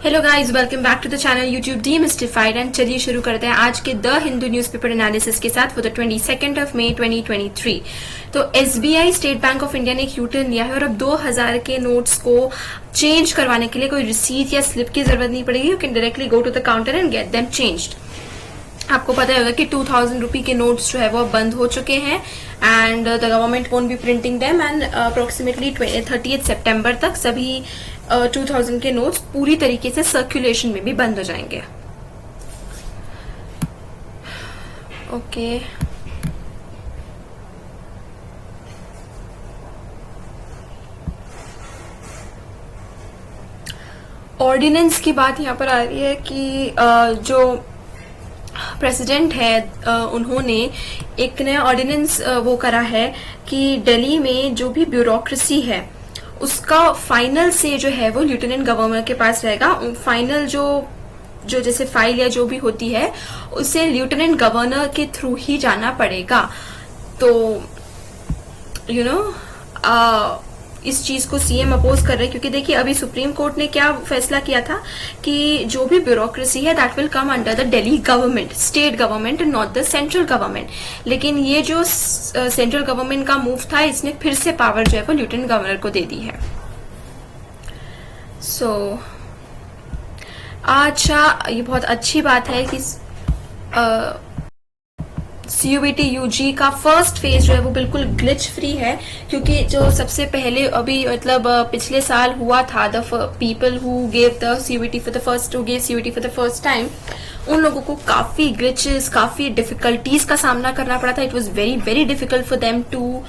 Hello guys, welcome back to the channel YouTube demystified. And चलिए शुरू करते हैं आज के द हिंदू न्यूज़पेपर एनालिसिस के साथ फॉर द 22 ऑफ मई 2023। तो SBI State Bank of India ने एक यूटर्न लिया है और अब 2000 के नोट्स को चेंज करवाने के लिए कोई रिसीट या स्लिप की जरूरत नहीं पड़ेगी। You can directly go to the counter and get them changed. आपको पता होगा कि 2000 रुपी के नोट्स जो है वो बंद हो चुके हैं and the government won't be printing them and approximately 30 सितंबर तक सभी 2000 के नोट्स पूरी तरीके से सर्कुलेशन में भी बंद हो जाएंगे। ओके ऑर्डिनेंस की बात यहाँ पर आ रही है कि जो प्रेसिडेंट है उन्होंने एक नया ऑर्डिनेंस वो करा है कि दिल्ली में जो भी ब्यूरोक्रेसी है उसका फाइनल से जो है वो लेफ्टिनेंट गवर्नर के पास रहेगा। फाइनल जो जैसे फाइल या जो भी होती है उसे लेफ्टिनेंट गवर्नर के थ्रू ही जाना पड़ेगा। तो इस चीज को सीएम अपोज कर रहे हैं क्योंकि देखिए अभी सुप्रीम कोर्ट ने क्या फैसला किया था कि जो भी ब्यूरोक्रेसी है that will come under the Delhi government, state government, not the central government. लेकिन ये जो सेंट्रल गवर्नमेंट का मूव था इसने फिर से पावर जो है वो लेफ्टिनेंट गवर्नर को दे दी है। अच्छा, ये बहुत अच्छी बात है कि CUET UG का फर्स्ट फेज जो है वो बिल्कुल ग्लिच फ्री है क्योंकि जो सबसे पहले अभी मतलब पिछले साल हुआ था the people who gave the CUET for the first time उन लोगों को काफी ग्लिचेस, काफी डिफिकल्टीज का सामना करना पड़ा था। It was very very difficult for them to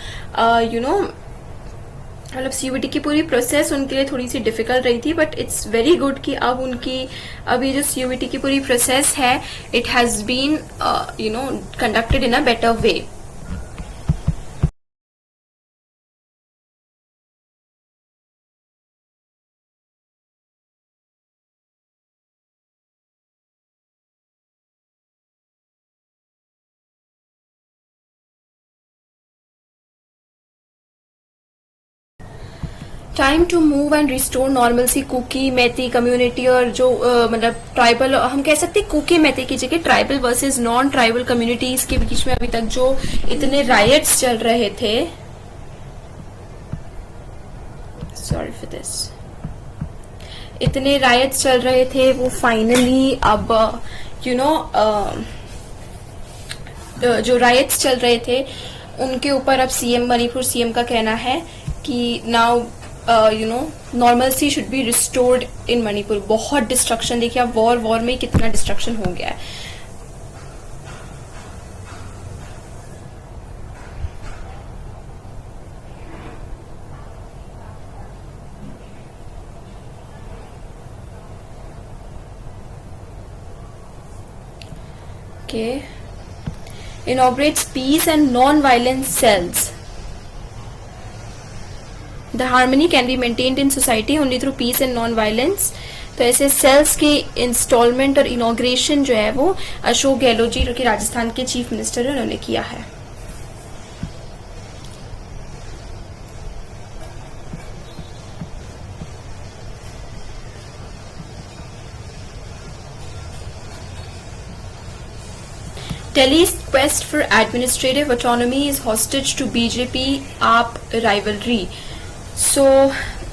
मतलब CUET की पूरी प्रोसेस उनके लिए थोड़ी सी डिफिकल्ट रही थी, बट इट्स वेरी गुड कि अब उनकी अभी जो CUET की पूरी प्रोसेस है it has been conducted in a better way. Time to move and restore normalcy Kuki Meitei community और जो मतलब ट्राइबल, हम कह सकते हैं कुकी मैती की जगह tribal versus non tribal communities के बीच में अभी तक जो इतने रायट्स चल रहे थे, सॉरी फॉर दिस, इतने रायट्स चल रहे थे वो फाइनली अब जो रायट्स चल रहे थे उनके ऊपर अब मणिपुर सीएम का कहना है कि now normalcy should be restored in Manipur. बहुत डिस्ट्रक्शन, देखिए आप वॉर में कितना डिस्ट्रक्शन हो गया है। Okay. Inaugurates peace and non-violence cells. The harmony can be maintained in society only through peace and non-violence. तो ऐसे सेल्स के इंस्टॉलमेंट और इनॉग्रेशन जो है वो अशोक गहलोत जी जो कि राजस्थान के चीफ मिनिस्टर है उन्होंने किया है। Delhi's quest for administrative autonomy is hostage to BJP-AAP rivalry.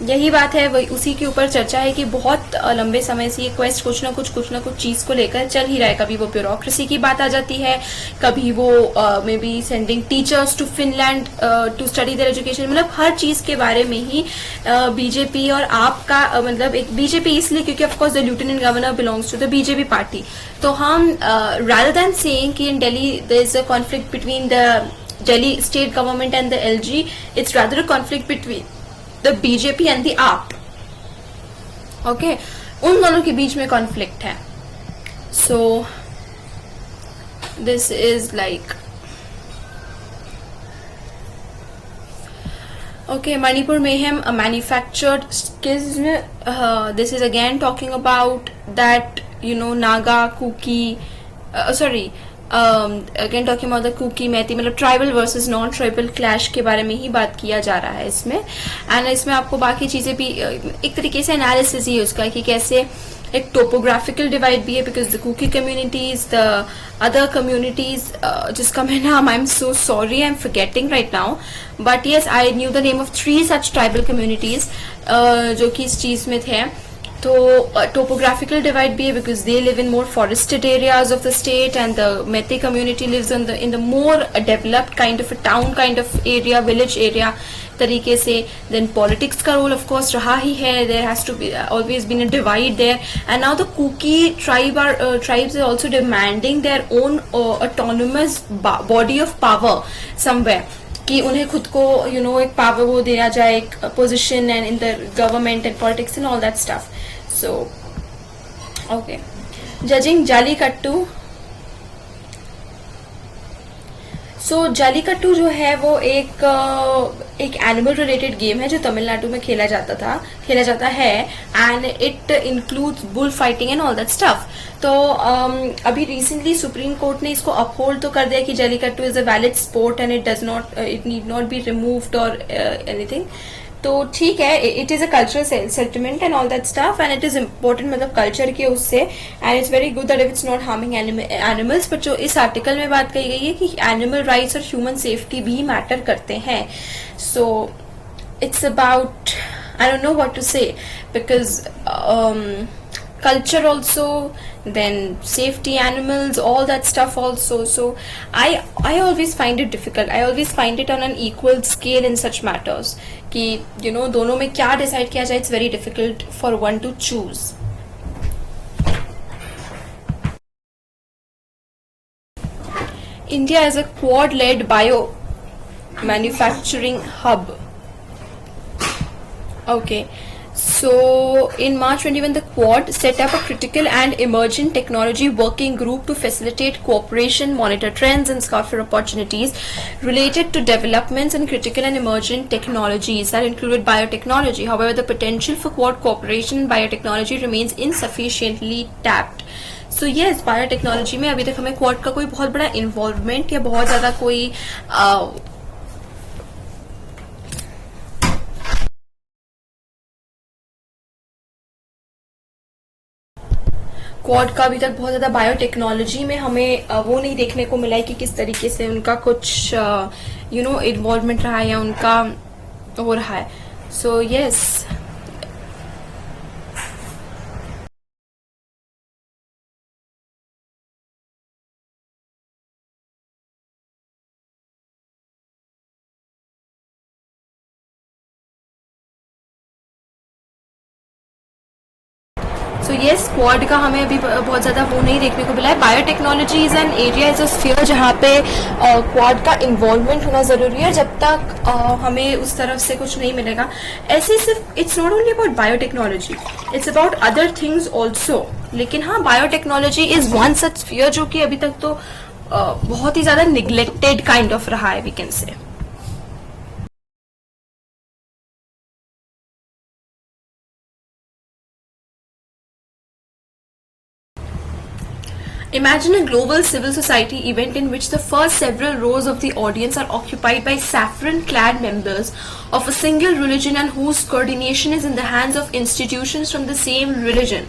यही बात है, वही उसी के ऊपर चर्चा है कि बहुत लंबे समय से ये क्वेस्ट कुछ ना कुछ चीज को लेकर चल ही रहा है। कभी वो ब्यूरोक्रेसी की बात आ जाती है, कभी वो may be sending teachers to Finland to study their education, मतलब हर चीज के बारे में ही बीजेपी और आप का मतलब एक बीजेपी इसलिए क्योंकि of course the lieutenant governor belongs to the BJP party. तो हम रादर देन सेइंग कि in Delhi there is a conflict between the Delhi state government and the LG, it's rather a conflict between the BJP and the AAP. Okay, उन दोनों के बीच में conflict है। So this is like okay, Manipur mayhem, a manufactured schism. This is again talking about that Naga, Kuki, sorry, again talking about the Kuki Meitei, मतलब tribal versus non tribal clash के बारे में ही बात किया जा रहा है इसमें। एंड इसमें आपको बाकी चीजें भी एक तरीके से एनालिसिस ही है उसका कि कैसे एक टोपोग्राफिकल डिवाइड भी है, because the Kuki communities, the other communities, जिसका मैं नाम, I am so sorry, I am forgetting right now, but yes I knew the name of 3 such tribal communities जो कि इस चीज में थे. तो टोपोग्राफिकल डिवाइड भी है, because they live in more forested areas of the state, and the Meitei community lives in the more developed kind of a town kind of area, village area तरीके से. देन पॉलिटिक्स का role of course रहा ही है. There has to be always been a divide there, and now the Kuki tribes are also demanding their own autonomous body of power somewhere, कि उन्हें खुद को एक पावर वो दिया जाए, एक position and in the government and politics and all that stuff. So okay, judging Jallikattu. So Jallikattu जो है वो एक एनिमल रिलेटेड गेम है जो तमिलनाडु में खेला जाता है, and it includes bull fighting and all that stuff. तो अभी रिसेंटली सुप्रीम कोर्ट ने इसको अपहोल्ड तो कर दिया कि Jallikattu is a valid sport and it need not be removed और एनीथिंग. तो ठीक है, it is a cultural sentiment and all that stuff, and it is important मतलब कल्चर के उससे, and it's very good that if it's not harming animals. But जो इस article में बात कही गई है कि एनिमल राइट्स और ह्यूमन सेफ्टी भी मैटर करते हैं. So it's about, I don't know what to से, because culture also, then safety, animals, all that stuff also. So I always find it difficult. I always find it on an equal scale in such matters कि दोनों में क्या decide किया जाए. It's very difficult for one to choose. India is a Quad-led bio manufacturing hub. Okay. So, in March 21, the Quad set up a critical and emerging technology working group to facilitate cooperation, monitor trends, and scout for opportunities related to developments in critical and emerging technologies that included biotechnology. However, the potential for Quad cooperation in biotechnology remains insufficiently tapped. So yes, biotechnology में अभी तक हमें Quad का कोई बहुत बड़ा involvement या बहुत ज़्यादा कोई क्वाड का अभी तक बहुत ज्यादा बायोटेक्नोलॉजी में हमें वो नहीं देखने को मिला है कि किस तरीके से उनका कुछ इन्वॉल्वमेंट रहा है या उनका हो रहा है. So yes, so yes, quad का हमें अभी बहुत ज्यादा वो नहीं देखने को मिला है. Biotechnology is an area, is a sphere जहाँ पे क्वाड का इन्वॉल्वमेंट होना जरूरी है. जब तक हमें उस तरफ से कुछ नहीं मिलेगा, ऐसे सिर्फ it's not only about biotechnology, it's about other things also. लेकिन हाँ, biotechnology is one such sphere जो कि अभी तक तो बहुत ही ज्यादा निग्लेक्टेड काइंड ऑफ रहा है, we can say. Imagine a global civil society event in which the first several rows of the audience are occupied by saffron-clad members of a single religion and whose coordination is in the hands of institutions from the same religion.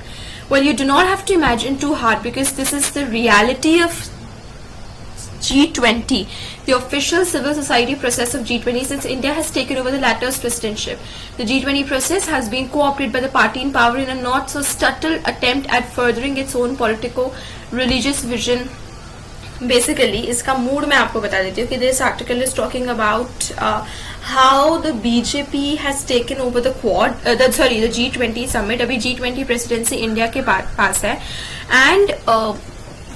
Well, you do not have to imagine too hard because this is the reality of G20, the official civil society process of G20 since India has taken over the latter's presidentship. The G20 process has been co-opted by the party in power in a not so subtle attempt at furthering its own politico-religious vision. Basically, इसका mood मैं आपको बता देती हूँ कि this article is talking about how the BJP has taken over the the G20 summit. अभी G20 presidency India के पास है, and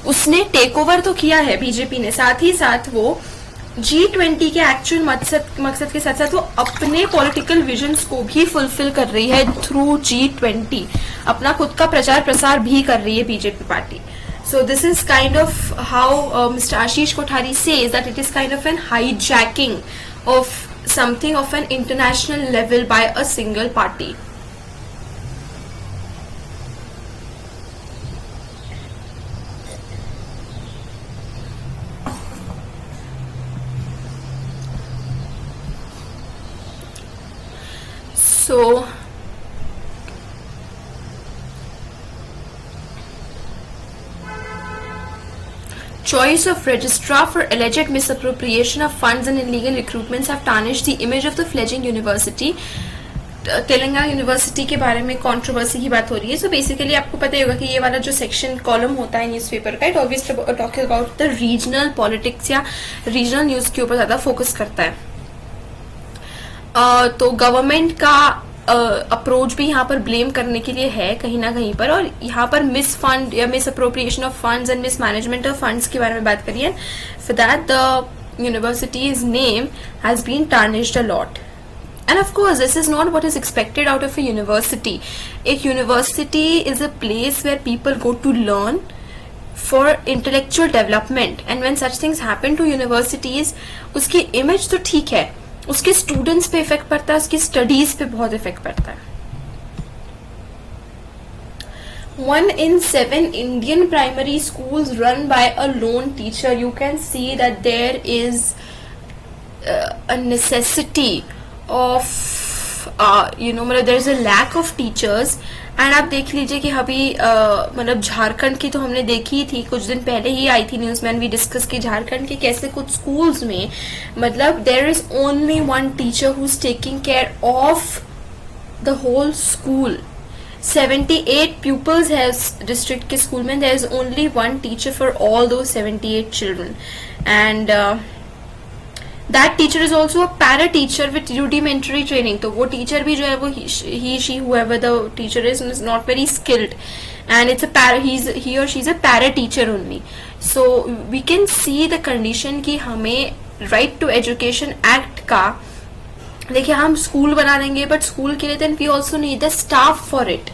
उसने टेक ओवर तो किया है बीजेपी ने, साथ ही साथ वो G20 के एक्चुअल मकसद के साथ साथ वो अपने पॉलिटिकल विजन्स को भी फुलफिल कर रही है थ्रू G20. अपना खुद का प्रचार प्रसार भी कर रही है BJP party. So this is kind of how Mr. Ashish Kothari says that it is kind of an hijacking of something of an international level by a single party. So choice of registrar for alleged misappropriation of funds and illegal recruitments have tarnished the image of the fledgling university. Telangana university के बारे में controversy की बात हो रही है. So basically आपको पता ही होगा कि ये वाला जो सेक्शन कॉलम होता है न्यूज़पेपर का, it obviously talking about the regional politics या रीजनल न्यूज के ऊपर ज्यादा फोकस करता है. तो गवर्नमेंट का अप्रोच भी यहाँ पर ब्लेम करने के लिए है कहीं ना कहीं पर, और यहाँ पर मिस फंड या misappropriation of funds and mismanagement of funds के बारे में बात करिए. For that the university's name has been tarnished a lot. And of course, this is not what is expected out of a university. A university is a place where people go to learn for intellectual development. And when such things happen to universities, उसकी image तो ठीक है, उसके students पे effect पड़ता है, उसकी studies पे बहुत effect पड़ता है. 1 in 7 Indian primary schools run by a lone teacher. You can see that there is a necessity of मतलब there is a lack of teachers. And आप देख लीजिए कि अभी मतलब झारखंड की तो हमने देखी थी, कुछ दिन पहले ही आई थी न्यूज में, वी डिस्कस की झारखंड के कैसे कुछ स्कूल्स में मतलब there is only one teacher who is taking care of the whole school. 78 pupils है डिस्ट्रिक्ट के स्कूल में, there is only one teacher for all दो 78 children. And that teacher is also a para teacher with rudimentary training. तो वो teacher भी जो है वो she whoever the teacher is not very skilled, and it's a para, he or she is a para teacher only. So we can see the condition कि हमें right to education act का देखिए हम school बना देंगे, but school के लिए then we also need the staff for it.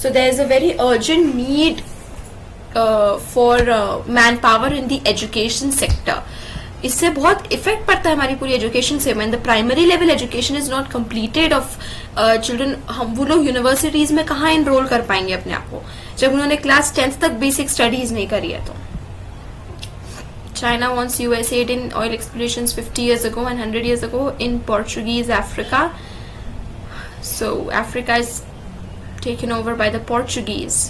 So there is a very urgent need for manpower in the education sector. इससे बहुत इफेक्ट पड़ता है हमारी पूरी एजुकेशन से. When the primary level education is not completed of children, हम वो लोग यूनिवर्सिटीज में कहाँ एनरोल कर पाएंगे अपने आप को जब उन्होंने क्लास 10th तक बेसिक स्टडीज नहीं करी है. तो China wants US aid in oil explorations 50 years ago and 100 years ago in Portuguese Africa. So Africa is taken over by the Portuguese.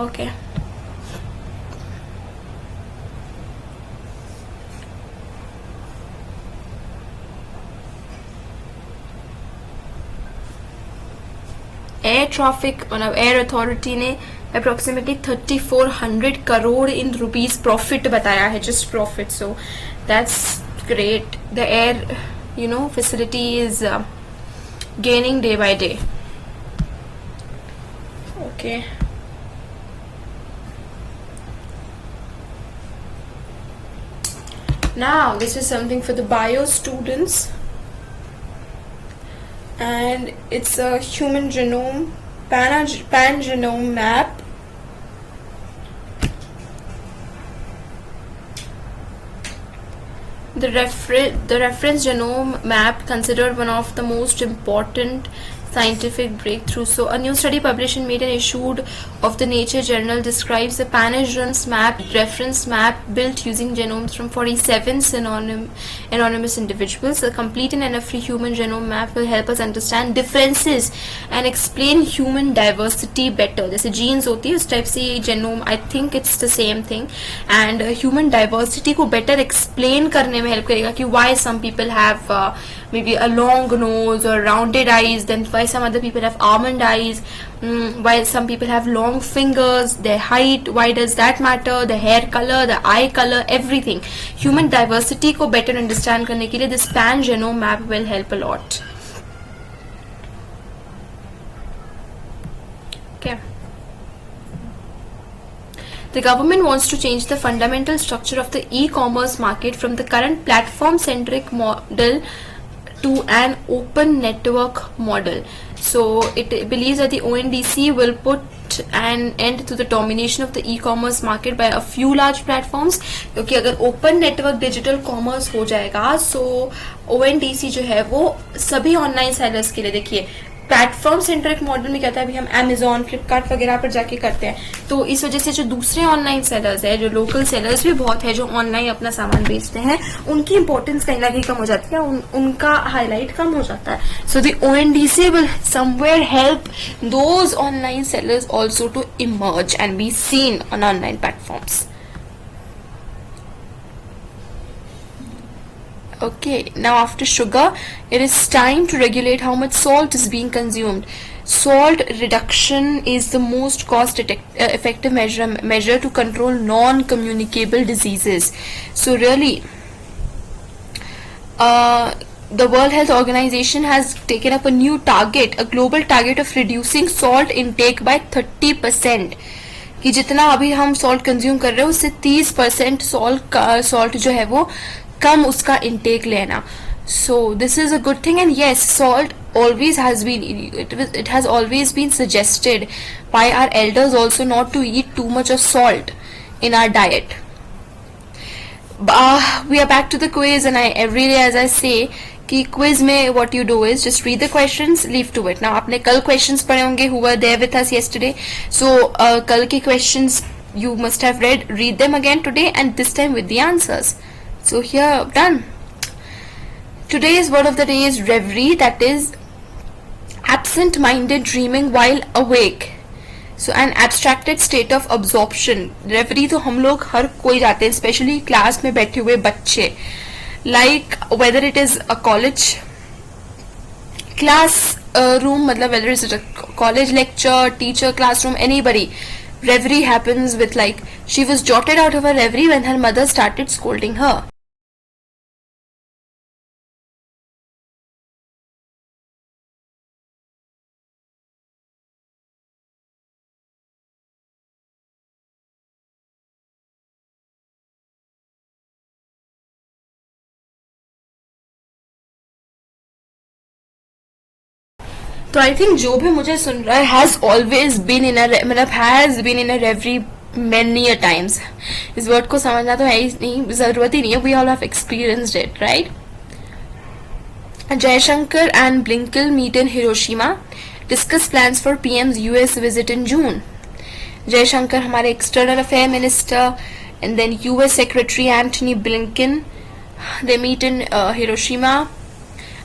Okay. Air traffic मतलब एयर अथॉरिटी ने approximately 3400 crore in rupees profit बताया है, just profit. So that's great. The air facility is gaining day by day. Okay, now this is something for the bio students. And it's a human genome pan-genome map. The reference genome map considered one of the most important scientific breakthrough. So a new study published in Made and issued of the Nature journal describes a pan-genome map, reference map built using genomes from 47 anonymous individuals. A complete and error-free human genome map will help us understand differences and explain human diversity better. जैसे genes होती है उस type से ये genome, I think it's the same thing, and human diversity को better explain करने में help करेगा कि why some people have maybe a long nose or rounded eyes, then why some other people have almond eyes, why some people have long fingers, their height, why does that matter, the hair color, the eye color, everything. Human diversity को better understand करने के लिए this pan genome map will help a lot. Okay. The government wants to change the fundamental structure of the e-commerce market from the current platform-centric model to an open network model. So it believes that the ONDC will put an end to the domination of the e-commerce market by a few large platforms. क्योंकि अगर open network digital commerce हो जाएगा, so ONDC जो है वो सभी online sellers के लिए, देखिए प्लेटफॉर्म सेंट्रिक मॉडल में क्या होता है, अभी हम Amazon, फ्लिपकार्ट वगैरह पर जाके करते हैं, तो इस वजह से जो दूसरे ऑनलाइन सेलर्स है, जो लोकल सेलर्स भी बहुत है जो ऑनलाइन अपना सामान बेचते हैं, उनकी इंपॉर्टेंस कहीं ना कहीं कम हो जाती है, उनका हाईलाइट कम हो जाता है. So the ONDC will somewhere help those online sellers also to emerge and be seen on online platforms. Okay, now after sugar, it is time to regulate how much salt is being consumed. Salt reduction is the most cost-effective measure to control non-communicable diseases. So really, the World Health Organization has taken up a new target, a global target of reducing salt intake by 30%. कि जितना अभी हम salt consume कर रहे हैं उससे 30% salt जो है वो कम उसका इंटेक लेना. So this is a good thing. And yes, salt always has been, it has always been suggested by our elders also not to eat too much of salt in our diet. We are back to the quiz, and I every day, as I say, कि quiz में what you do is just read the questions, leave to it. Now आपने कल questions पढ़े होंगे, who were there with us yesterday. So कल के questions you must have read them again today, and this time with the answers. So here, done. Today's word of the day is reverie, that is absent-minded dreaming while awake. So an abstracted state of absorption. Reverie तो हम लोग हर कोई जाते हैं, especially class में बैठे हुए बच्चे. Like whether it is a college class room, मतलब whether it's a college lecture, teacher, classroom, anybody. Reverie happens with, like, she was jotted out of her reverie when her mother started scolding her. तो I think जो भी मुझे सुन रहा है has always been in मतलब has been in a reverie many a times. इस वर्ड को समझना तो है ही नहीं, जरूरत ही नहीं है. We all have experienced it, right? Jaishankar and Blinken meet in Hiroshima, discuss plans for PM's US visit in June. Jaishankar हमारे external affair minister, and then US Secretary Antony Blinken, they meet in Hiroshima.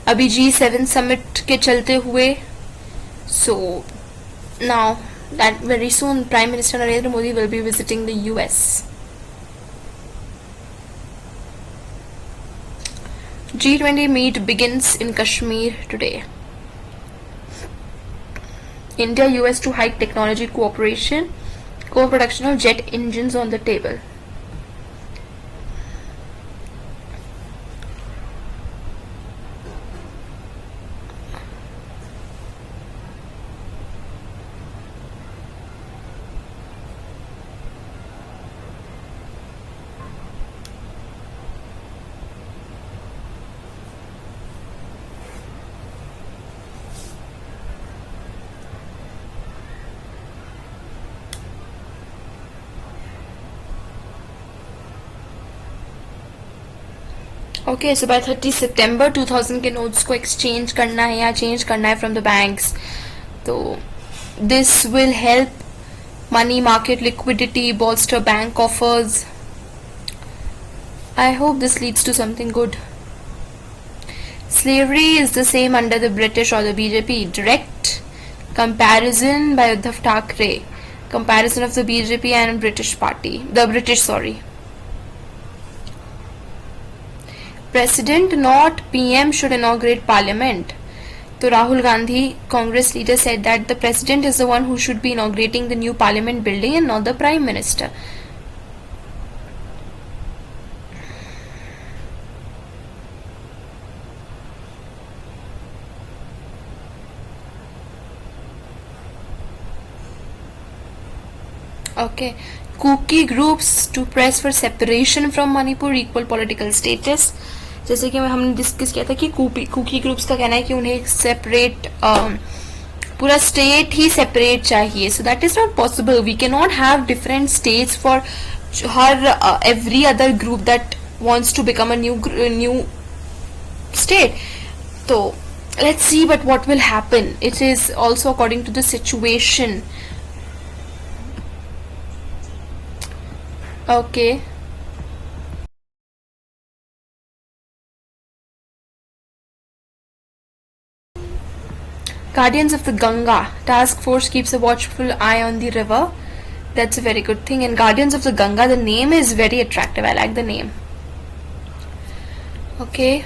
अभी G7 summit के चलते हुए. So now that very soon Prime Minister Narendra Modi will be visiting the US. G20 meet begins in Kashmir today. India US to hike technology cooperation, co-production of jet engines on the table. Okay, so by 30 सितंबर 2000 के notes को exchange करना है या change करना है from the banks. तो this will help money market liquidity, bolster bank offers. I hope this leads to something good. Slavery is the same under the British or the BJP. Direct comparison by Uddhav Thackeray. Comparison of the BJP and British party. The British, sorry. President, not PM, should inaugurate parliament. So Rahul Gandhi, Congress leader, said that the president is the one who should be inaugurating the new parliament building and not the prime minister. Okay. Kuki groups to press for separation from Manipur, equal political status. जैसे कि हमने discuss किया था कि cookie groups का कहना है कि उन्हें सेपरेट पूरा स्टेट ही सेपरेट चाहिए. So that is not possible. We can not have different states for हर every other group that wants to become a new state. तो let's see, but what will happen? It is also according to the situation. Okay. Guardians of the Ganga. Task force keeps a watchful eye on the river. That's a very good thing. And Guardians of the Ganga, the name is very attractive. I like the name. Okay.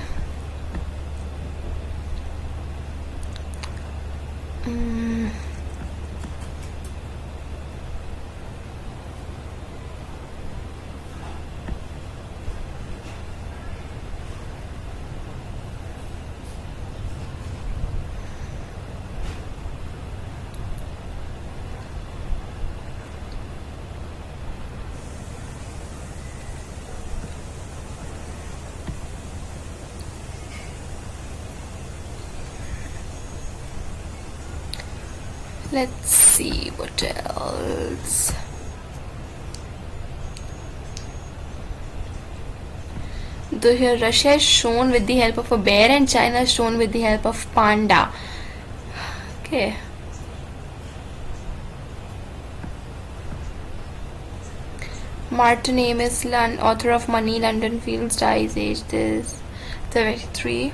Let's see what else. So here Russia is shown with the help of a bear and China is shown with the help of panda. Okay. Martin Amis, author of Money, London Fields, dies aged is 73.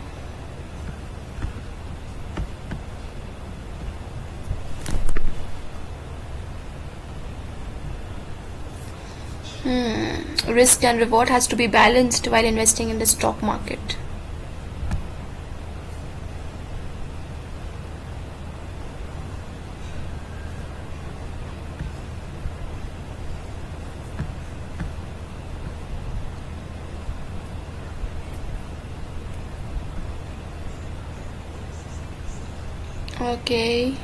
Risk and reward has to be balanced while investing in the stock market. Okay.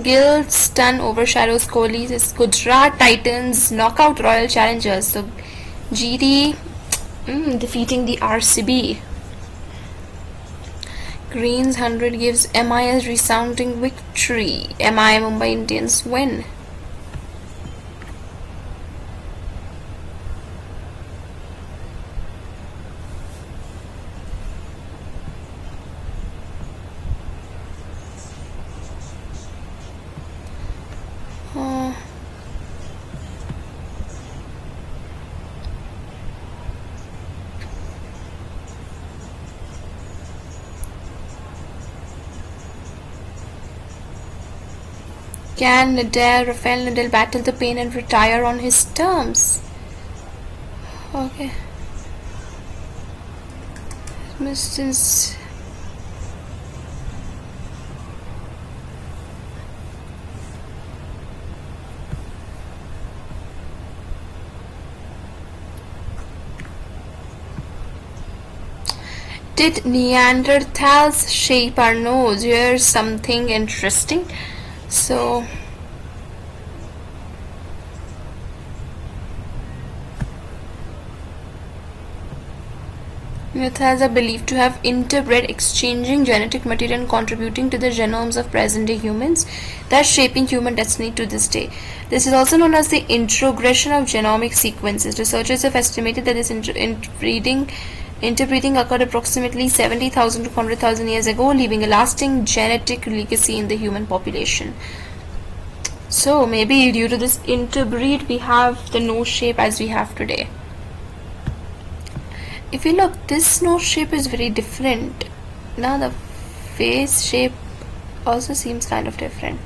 Gill's stun overshadows Kohli's Gujarat Titans knockout Royal Challengers. So GT defeating the RCB. Green's 100 gives MI a resounding victory. MI Mumbai Indians win. Can Rafael Nadal battle the pain and retire on his terms? Okay. Since did Neanderthals shape our nose? Here's something interesting. So Neanderthals are believed to have interbred, exchanging genetic material and contributing to the genomes of present-day humans, thus shaping human destiny to this day. This is also known as the introgression of genomic sequences. Researchers have estimated that this interbreeding occurred approximately 70,000 to 100,000 years ago, leaving a lasting genetic legacy in the human population. So maybe due to this interbreed, we have the nose shape as we have today. If you look, this nose shape is very different. Now the face shape also seems kind of different.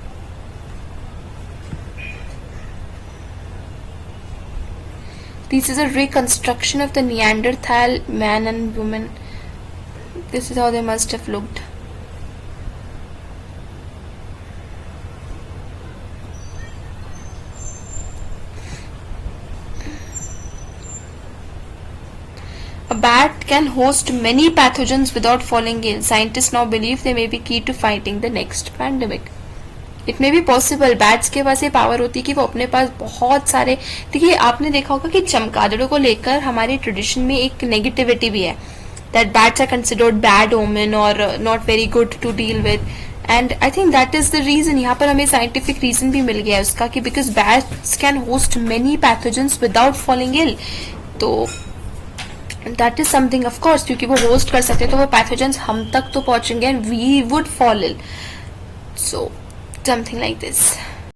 This is a reconstruction of the Neanderthal man and woman. This is how they must have looked. A bat can host many pathogens without falling ill. Scientists now believe they may be key to fighting the next pandemic. It may be possible. Bats के पास ये power होती है कि वो अपने पास बहुत सारे, देखिए आपने देखा होगा कि चमगादड़ों को लेकर हमारे ट्रेडिशन में एक नेगेटिविटी भी है, that bats are considered bad omen or not very good to deal with, and I think that is the reason. यहाँ पर हमें scientific reason भी मिल गया है उसका कि because bats can host many pathogens without falling ill. तो that is something of course, क्योंकि वो होस्ट कर सकते तो वो पैथोजेंस हम तक तो पहुंचेंगे and we would fall ill, so something like this.